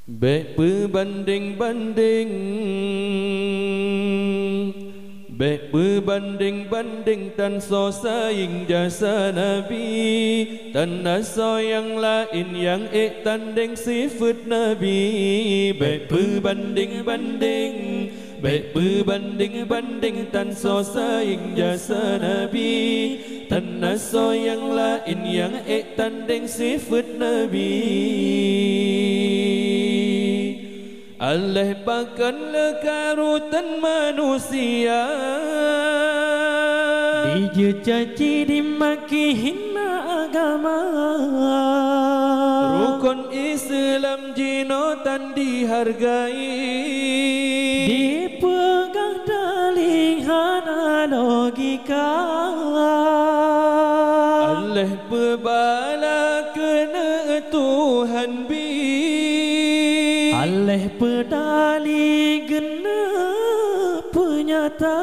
Baik berbanding-banding, baik berbanding-banding tan so saing jasa Nabi, tan so yang lain yang tanding sifat Nabi. Baik berbanding-banding, baik berbanding-banding tan so saing jasa Nabi, tan so yang lain yang tanding sifat Nabi. Allah bahkan lekarutan manusia dicaci dimaki hina agama, rukun Islam jinotan dihargai, dipegang dalihana logika. Allah berbala kena Tuhan bi, Allah pedali gena penyata.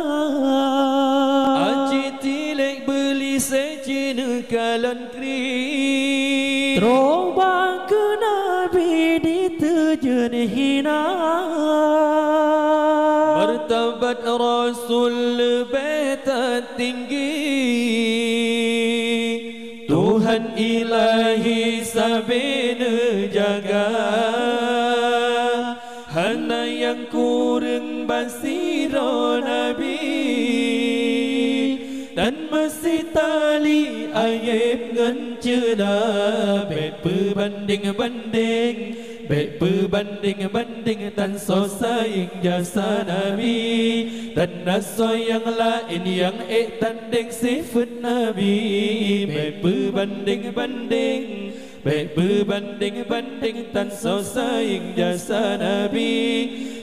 Aci tilek beli secina kalan kri, Teroba ke Nabi diterjun hina. martabat Rasul lebih tinggi, Tuhan ilahi sabena jaga. Hana yang kurang basiro Nabi, dan mesti tali aib ngan ceda. Baik berbanding-banding, baik berbanding-banding tan so saing jasa Nabi, dan so yang lain yang tanding sifat Nabi. Baik berbanding-banding, baik berbanding-banding tan so saing jasa Nabi,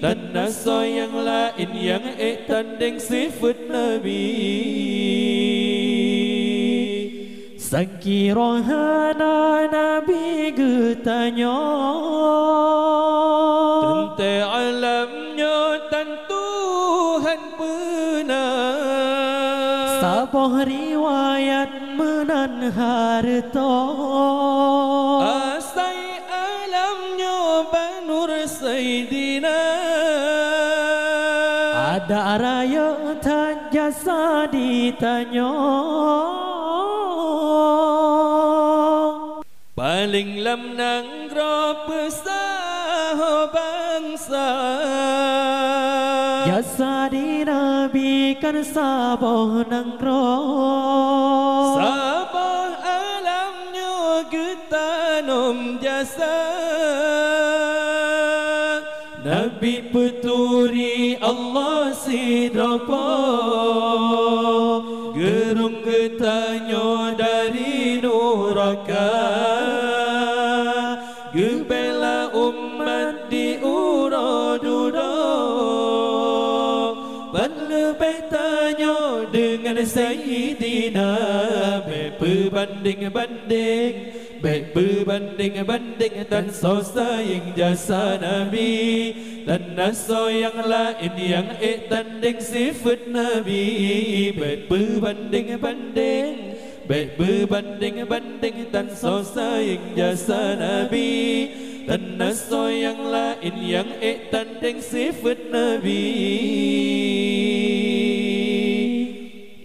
dan so yang lain yang tanding sifat Nabi. Sangkirohana Nabi getanya, tente alamnya tan Tuhan pernah, sabah riwayat menan harta. asai alamnya banur Sayyidina, ada raya tan jasa ditanya. paling lam nang gro pesah bangsa, Jasa di Nabi kan sabah nangro, sabah alamnya getanom jasa. Nabi peturi Allah sidrapa, gerung getanya dari nuraka, gebela umat di uradura. Ban lebih tanya dengan Sayyidina, baik berbanding-banding, baik berbanding-banding dan so saing jasa Nabi, dan so yang lain yang tanding sifat Nabi. Baik berbanding-banding, baik berbanding-banding dan so saing jasa Nabi, dan so yang lain yang tanding sifat Nabi.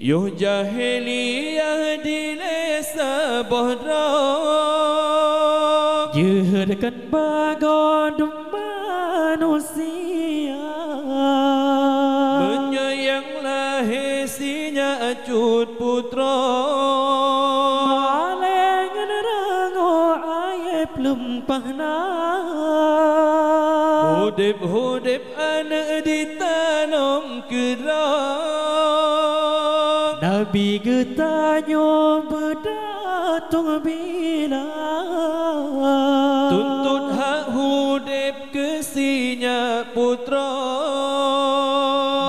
Yuh jahiliyah dilesa bohra, jihadkan bagodum manusia, menyayang lahisinya acut putra, malengan rango ayep lempahna. Hudib-hudib anak ditanam kerang, Nabi getanya berdatung bila, tuntut hak hudib kesinya putra.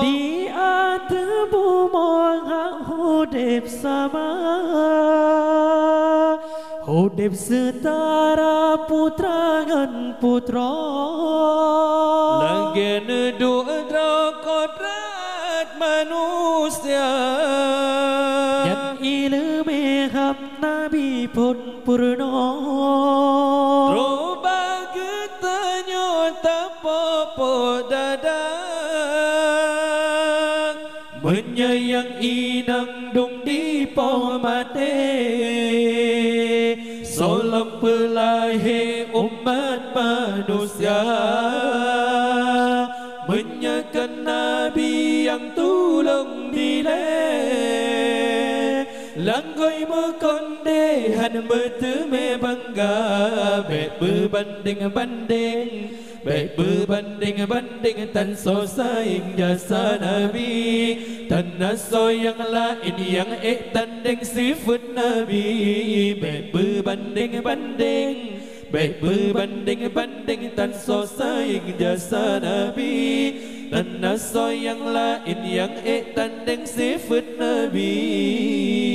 di atas bumi hak hudib sama, hudib setara putra dengan putra. Lagi neduk kodrat manusia, yang ilmu hab Nabi pun purna. Roba getanya tapopo dadak menyayang inang dung di pomate solam pelahe umat manusia menyakan Nabi yang tulung dile langgoi mekondehan berteme bangga baik berbanding-banding baik berbanding-banding tan so saing jasa Nabi tan so yang lain yang tanding sifat Nabi baik berbanding-banding baik berbanding-banding tan so saing jasa Nabi tan so yang lain yang tanding sifat Nabi